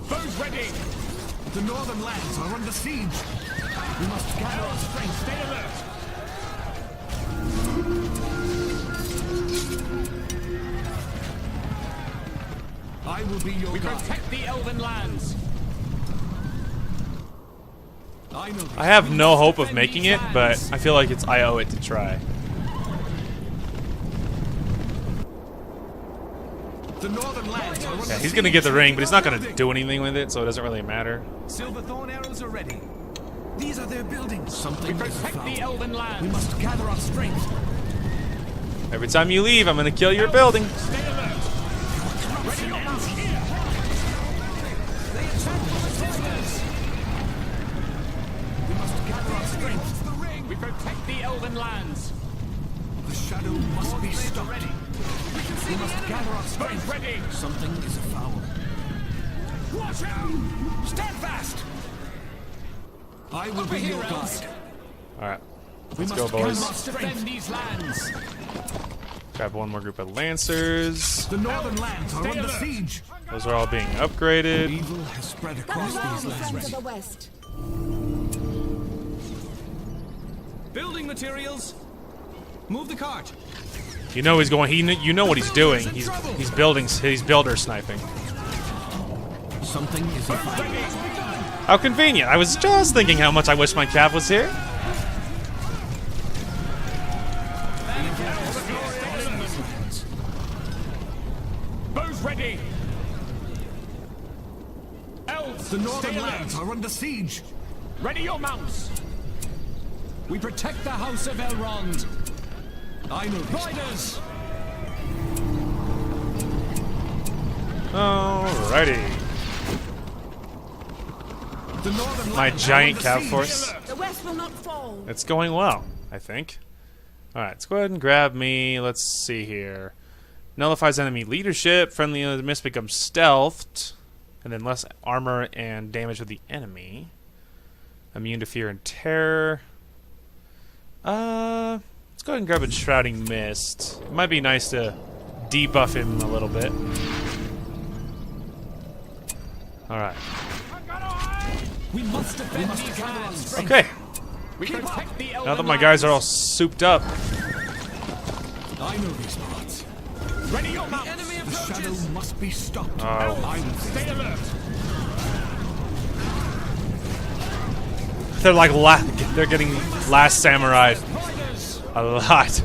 Bows ready! The northern lands are under siege. We must gather our strength. Stay alert! I will be your We guide. protect the elven lands! I know this. I have no hope of making it, but I feel like I owe it to try. The northern lands are under Yeah, he's gonna get the ring, but he's not gonna do anything with it, so it doesn't really matter. Silverthorn arrows are ready. These are their buildings. Something We is protect afoul. the elven We lands! must gather our strength. Every time you leave, I'm gonna kill your building. Stay alert! Ready your mounts! We must gather our strength. The ring. We protect the elven lands! The shadow must be stopped. We must gather our Bows strength. ready! Something is afoul. Watch out! Stand fast! I will be here, your elves. guide. All right, We let's must go, gather boys. our strength. Defend these lands! Grab one more group of lancers. The northern lands are Stay under alert. siege. Those are all being upgraded. Evil has spread across these lands. to the west. Building materials. Move the cart. You know he's going. You know what he's doing. He's building. He's builder sniping. Something is afoul. How convenient! I was just thinking how much I wish my cav was here. Bows ready! Elves, The stay northern alert! lands are under siege. Ready your mounts! We protect the house of Elrond. I know these Riders! Alrighty. The northern My lands are giant under cav siege. force. The west will not fall. It's going well, I think. Alright, let's go ahead and grab me. Let's see here. Nullifies enemy leadership. Friendly enemies become stealthed. And then less armor and damage with the enemy. Immune to fear and terror. Let's go ahead and grab a Shrouding Mist. It might be nice to debuff him a little bit. Alright. We must defend these lands. Okay. We protect the Now that my guys are all souped up. I know these parts. Ready your mounts. Enemy The shadow approaches. must be stopped. Oh. I will Stay alert. They're like they're getting Last Samurai Riders! a lot.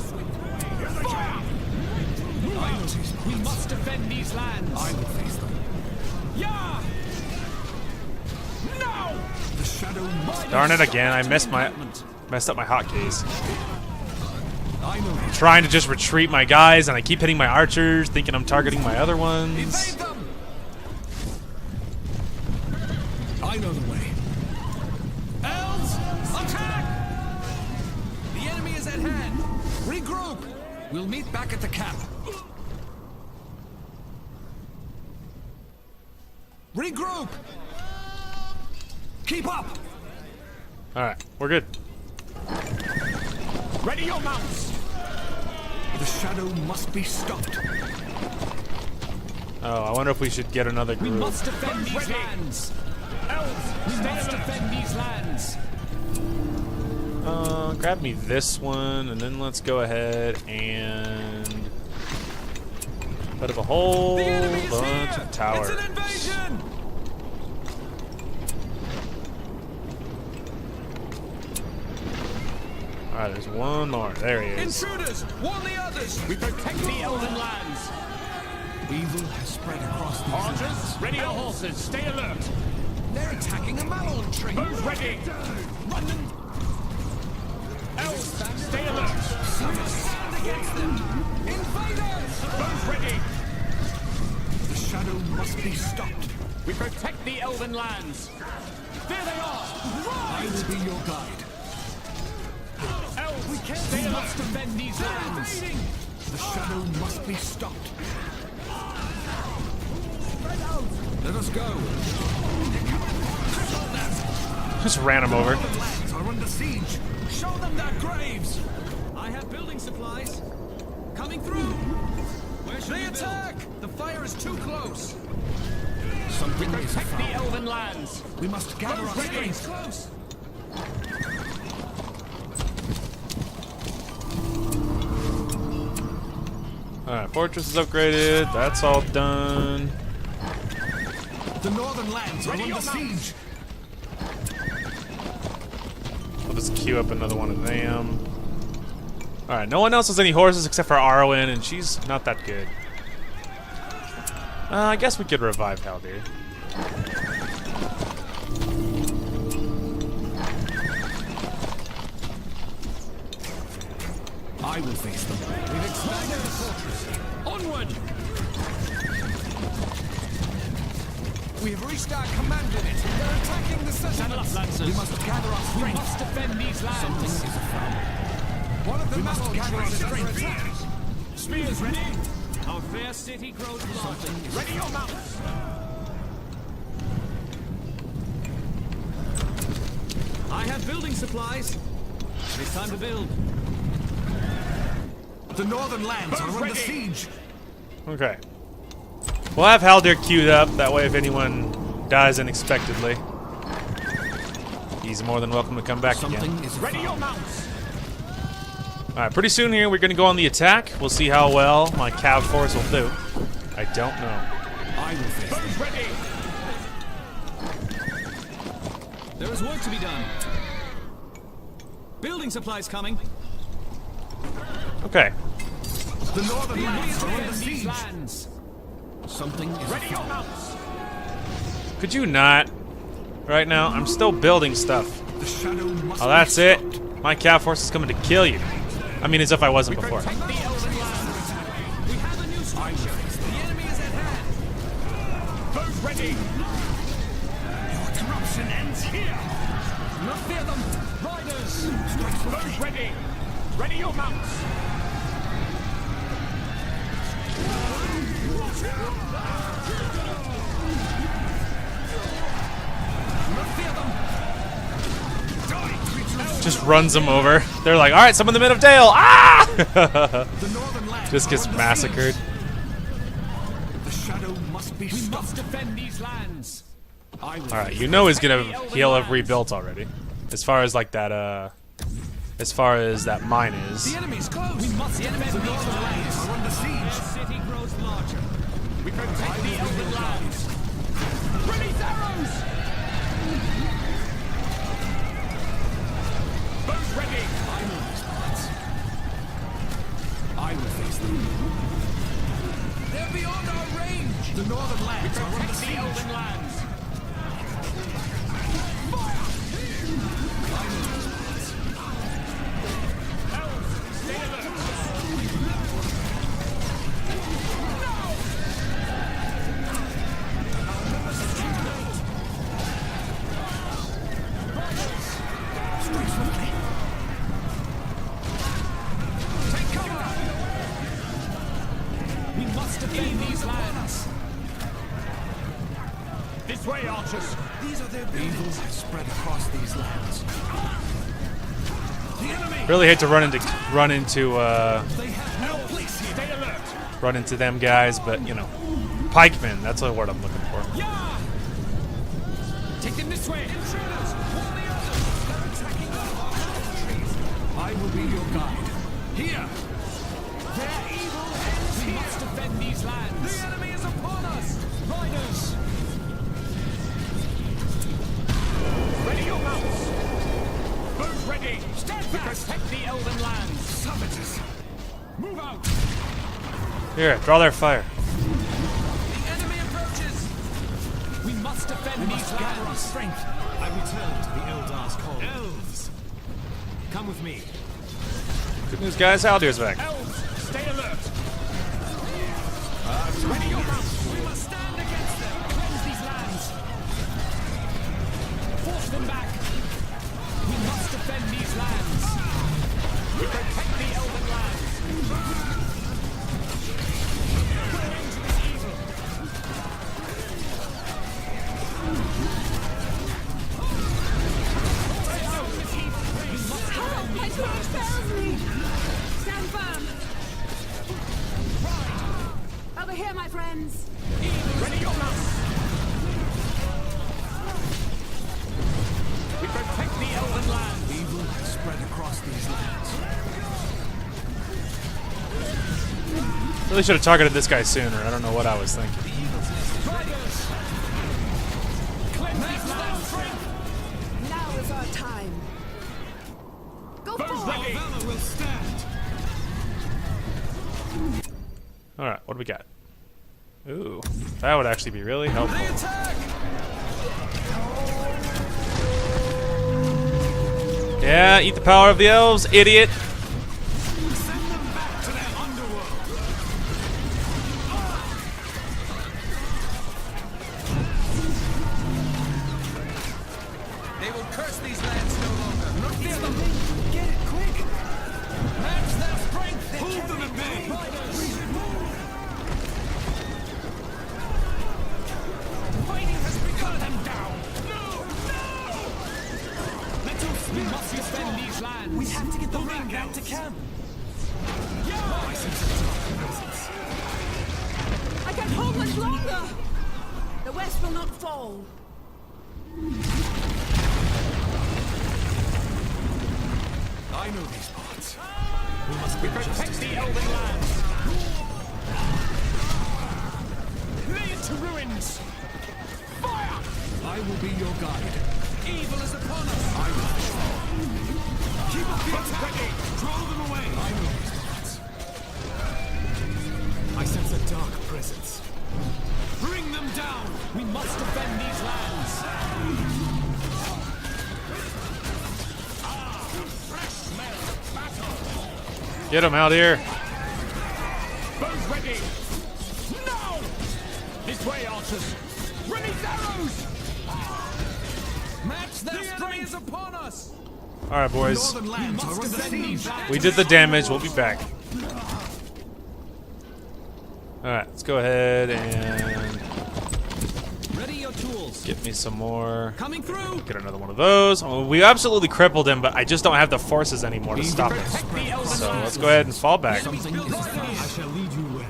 We must defend these lands. I will face them. Yeah! No! The shadow must Darn it again! I messed up my hotkeys. I know these. Trying to just retreat my guys, and I keep hitting my archers, thinking I'm targeting my other ones. Evade them! I know the way. Elves, attack! The enemy is at hand. Regroup. We'll meet back at the camp. Regroup. Keep up. Alright, we're good. Ready your mounts. The shadow must be stopped. Oh, I wonder if we should get another We group. must defend these lands. Elves, we must defend these lands. Grab me this one, and then let's go ahead and put up a whole bunch of towers. It's an invasion! Alright, there's one more. There he is. Intruders, warn the others. We protect the elven lands. Evil has spread across these lands. Archers, ready your horses. Stay alert. They're attacking a mallow tree. Who's ready? Run them. Elves, stay alert. Stand against them. Invaders! Who's ready? The shadow must be stopped. We protect the elven lands. There they are. I will be your guide. Elves, stay alert. Must defend these lands. The shadow must be stopped. Let us go. Just ran him over. The lands are under siege. Show them their graves. I have building supplies. Coming through. Where should they attack? The fire is too close. Something is Protect the afoul. elven lands. We must gather our Ready. strength. Close. Alright, fortress is upgraded. That's all done. The northern lands are Ready under your siege. We'll just queue up another one of them. Alright, no one else has any horses except for Arwen, and she's not that good. I guess we could revive Haldir. I will face them. We've expanded the fortress. Onward. We have reached our command limit. They're attacking the Saddle up, settlements. lancers. We must gather our We strength. must defend these lands. Something is afoul. One of the We must gather our strength. Spears ready. Our fair city grows larger. Ready your mounts. I have building supplies. It's time to build. The northern lands are under Ready. siege. Okay. We'll have Haldir queued up, that way if anyone dies unexpectedly, he's more than welcome to come back Something again. is Ready your afoul. mounts. Alright, pretty soon here we're going to go on the attack. We'll see how well my cav force will do. I don't know. I will face them. Who's ready? There is work to be done. Building supplies coming. Okay. The northern lands are under Defend these siege. lands. Something is Ready your afoul. mounts. Could you not? Right now, I'm still building stuff. The shadow must Oh, that's be it? stopped. My cav force is coming to kill you. I mean, as if I wasn't before. Protect the elven lands. We have a new structure. The enemy is at hand. Boat ready. Your corruption ends here. Not fear them. Riders. Boat ready. Ready your mounts. Not fear them. Just runs them over. They're like, all right, summon the Men of Dale. Ah! The northern lands Just are gets under massacred. siege. The shadow must be We stopped. must defend these lands. I will All right, you know he's gonna he'll have rebuilt already. As far as like that, as far as that mine is. The enemy's close. We must defend The these northern lands lands. are under Their siege. city grows larger. We protect the elven lands. Release arrows. Boat ready. I know these parts. I will face them. They're beyond our range. The northern lands are under Protect the siege. elven lands. Elves, stay alert. Strike swiftly. Take cover. We must defend these lands. This way, archers. These are their buildings. Evil spread across these lands. The enemy. Really hate to run into They have no place here. Stay alert. run into them guys, but you know, pikemen. That's the word I'm looking for. Yeah. Take them this way. Intruders. Warn the others. They're attacking us. I will be your guide. Here. Their evil ends here. We must defend these lands. The enemy is upon us. Riders. Ready your mounts. Boat ready. Stand fast. Protect the elven lands. Savages. Move out. Here, draw their fire. The enemy approaches. We must defend We these must gather our lands. strength. I return to the Eldar's call. Elves. Come with me. Good news, guys. Haldir's back. Elves, stay alert. Ready your mounts. We must stand against them. Cleanse these lands. Force them back. We must defend these lands. We protect the elven lands. Put an end to this evil. Help! My torch fails me! Stand firm! Over here, my friends! Ready your mounts. We protect the elven lands. Evil has spread across these lands. Really should have targeted this guy sooner. I don't know what I was thinking. Riders. Cleanse these lands. Now is our time! Go Bows forward! ready. Valor will stand. All right, what do we got? Ooh, that would actually be really helpful. Attack! Yeah, eat the power of the elves, idiot. Send them back to their underworld. They will curse these lands no longer. Not fear them. Get it quick. Match their strength. Hold them at bay. Riders. Fighting has begun. Them down. No! We must defend these lands. We have to get the ring back to camp. I can't hold much longer! The West will not fall! I know these parts. We must bring Protect justice. the elven lands. Lay it to ruins. Fire! I will be your guide. Evil is upon us. I will. Keep up the Boats attack. ready. Draw them away. I know these parts. I sense a dark presence. Bring them down. We must defend these lands. Fresh Get him out here. Bows ready. No! This way, archers. Release arrows! Match their strength upon us! Alright, boys. Northern lands are under siege. We did the damage. We'll be back. Alright, let's go ahead and Ready your tools. get me some more. Coming through. Get another one of those. Oh, we absolutely crippled him, but I just don't have the forces anymore to stop him. So let's go ahead and fall back. Something is afoul. I shall lead you well.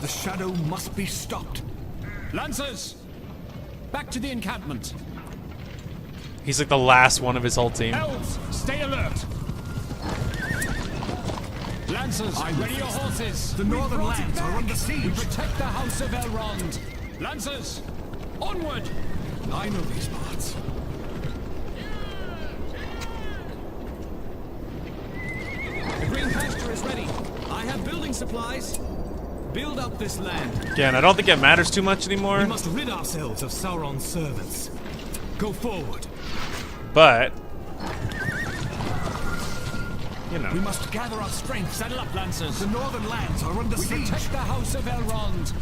The shadow must be stopped. Lancers! Back to the encampment. He's like the last one of his whole team. Elves, stay alert! Lancers, ready your horses! The northern lands are under We siege. protect the house of Elrond! Lancers, onward! I know these parts. The green pasture is ready. I have building supplies. Build up this land. Again, I don't think it matters too much We anymore, must rid ourselves of Sauron's servants. Go forward. but you We know. must gather our strength. Saddle up, Lancers! The northern lands are under We siege. protect the house of Elrond!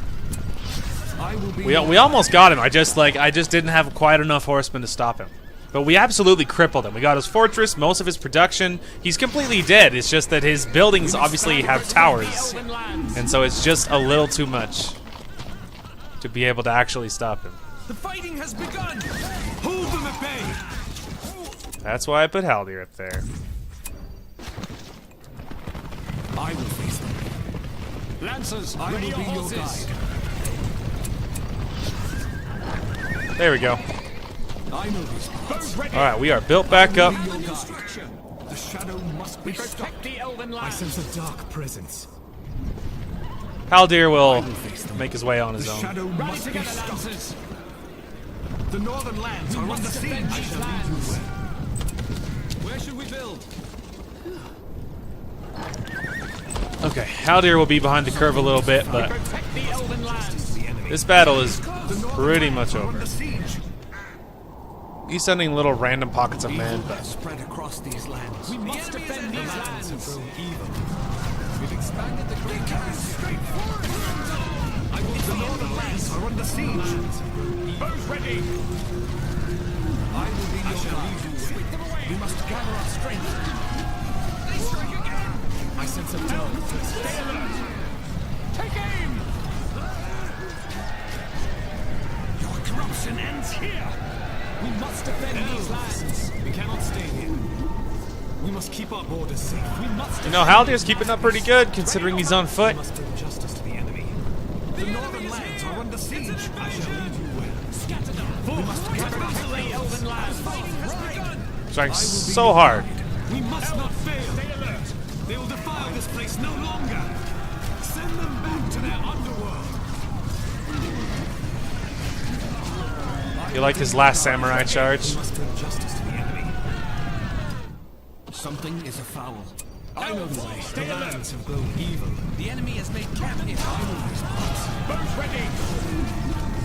I will be. We almost got him. I just didn't have quite enough horsemen to stop him. But we absolutely crippled him. We got his fortress, most of his production. He's completely dead. It's just that his buildings obviously have towers. Elven lands! And so it's just a little too much to be able to actually stop him. The fighting has begun. Hold them at bay. That's why I put Haldir up there. I will face them. Lancers, I ready will your be your horses! guide. There we go. I know these parts. Bows ready! Alright, we are built back up. Be your guide. The shadow must be stopped. Protect the Elven I lands! sense a dark presence. Haldir will make his way on The his own. shadow Rally must be together, stopped. Lancers! The northern lands are under Must defend siege. these lands! Where should we build? Okay, Haldir will be behind the curve a little bit, but Protect the Elven lands! The enemy. this battle is The northern pretty lands much are over. under siege. He's sending little random pockets of men, Evil but has spread across these lands. We must defend these lands! We've expanded the great The northern lands are under siege. Bows ready! I will be your guide. We must gather our strength. They strike again! I sense a dark presence. Stay alert! Take aim! Your corruption ends here. We must defend these lands! We cannot stay here. We must keep our borders safe. We must you know, Haldir's keeping up pretty good considering he's on foot. We must bring justice to the enemy. The northern lands are under siege. I shall lead you well. scatter them! We must gather battle the Elven lands! Trying so hard. We must not fail. Stay alert! They will defile this place no longer. Send them back to their underworld. You like his last samurai charge? We must bring justice to the enemy. Something is afoul. I know the way. The lands have grown evil. The enemy has made camp here. Bows ready!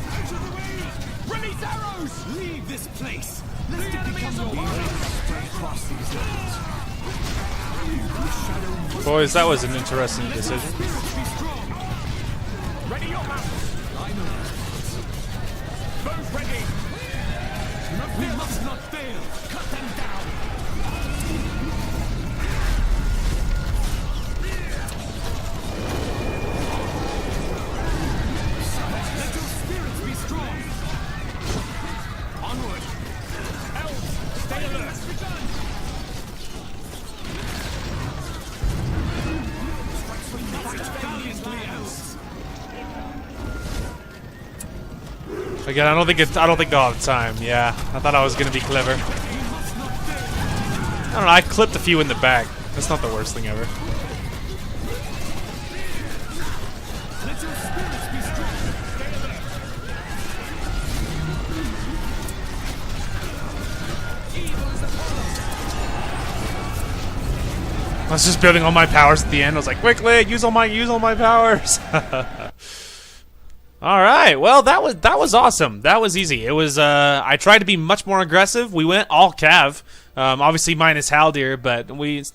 Out of the way! Release arrows! Leave this place. Lest The it enemy become is your upon will. us! Spread across these lands. Boys, that was an interesting decision. Spirits be strong! Ready your mounts! I know. Bows ready! We must not fail. Cut them down! Let your spirits be strong. Onward! Elves, stay alert! Fight valiantly, Elves. Again, I don't think they'll have time. Yeah, I thought I was gonna be clever. I don't know. I clipped a few in the back. That's not the worst thing ever. Let your spirits be strong. I was just building all my powers at the end. I was like, quickly, use all my powers. All right. Well, that was awesome. That was easy. It was. I tried to be much more aggressive. We went all cav. Obviously minus Haldir, but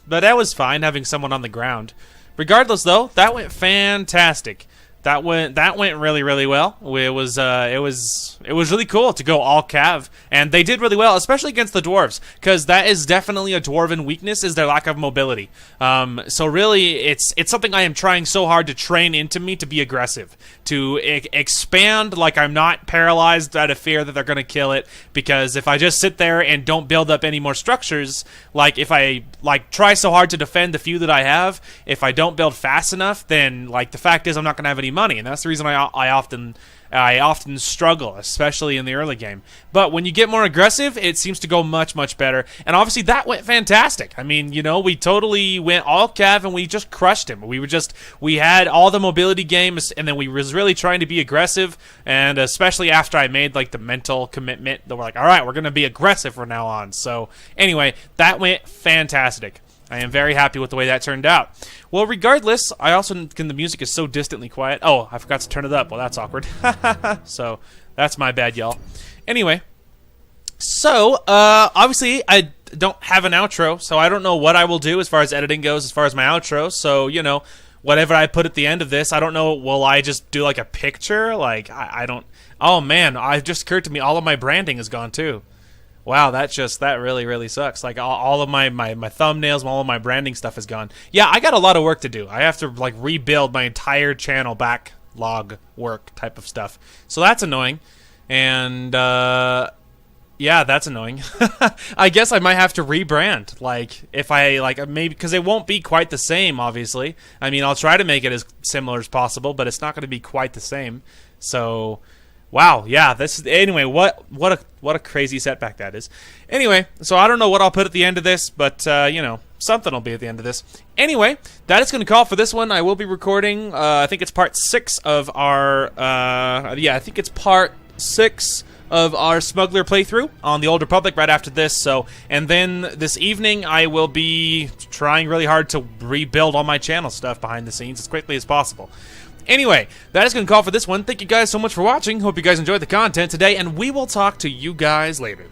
that was fine having someone on the ground. Regardless, though, that went fantastic. That went really, really well. It was really cool to go all cav, and they did really well, especially against the dwarves, because that is definitely a dwarven weakness, is their lack of mobility. So really, it's something I am trying so hard to train into me to be aggressive, to expand like I'm not paralyzed out of fear that they're gonna kill it. Because if I just sit there and don't build up any more structures, like if I try so hard to defend the few that I have, if I don't build fast enough, then the fact is I'm not gonna have any money, and that's the reason I often struggle, especially in the early game. But when you get more aggressive, it seems to go much, much better. And obviously that went fantastic. I mean, we totally went all cav and we just crushed him. We had all the mobility games, and then we was really trying to be aggressive. And especially after I made the mental commitment that we're all right, we're gonna be aggressive from now on. So anyway, that went fantastic. I am very happy with the way that turned out. Well, regardless, I also the music is so distantly quiet. Oh, I forgot to turn it up. Well, that's awkward. So that's my bad, y'all. Anyway, so obviously I don't have an outro, so I don't know what I will do as far as editing goes, as far as my outro. So whatever I put at the end of this, I don't know. Will I just do a picture? I don't. Oh man, it just occurred to me all of my branding is gone too. Wow, that really, really sucks. All of my thumbnails, all of my branding stuff is gone. Yeah, I got a lot of work to do. I have to rebuild my entire channel backlog work type of stuff. So that's annoying. And yeah, that's annoying. I guess I might have to rebrand. If I maybe, because it won't be quite the same, obviously. I mean, I'll try to make it as similar as possible, but it's not going to be quite the same. So wow, yeah, anyway, what a crazy setback that is. Anyway, so I don't know what I'll put at the end of this, but something will be at the end of this. Anyway, that is going to call for this one. I will be recording, I think it's part 6 of our Smuggler playthrough on the Old Republic right after this. So, and then this evening I will be trying really hard to rebuild all my channel stuff behind the scenes as quickly as possible. Anyway, that is going to call for this one. Thank you guys so much for watching. Hope you guys enjoyed the content today, and we will talk to you guys later.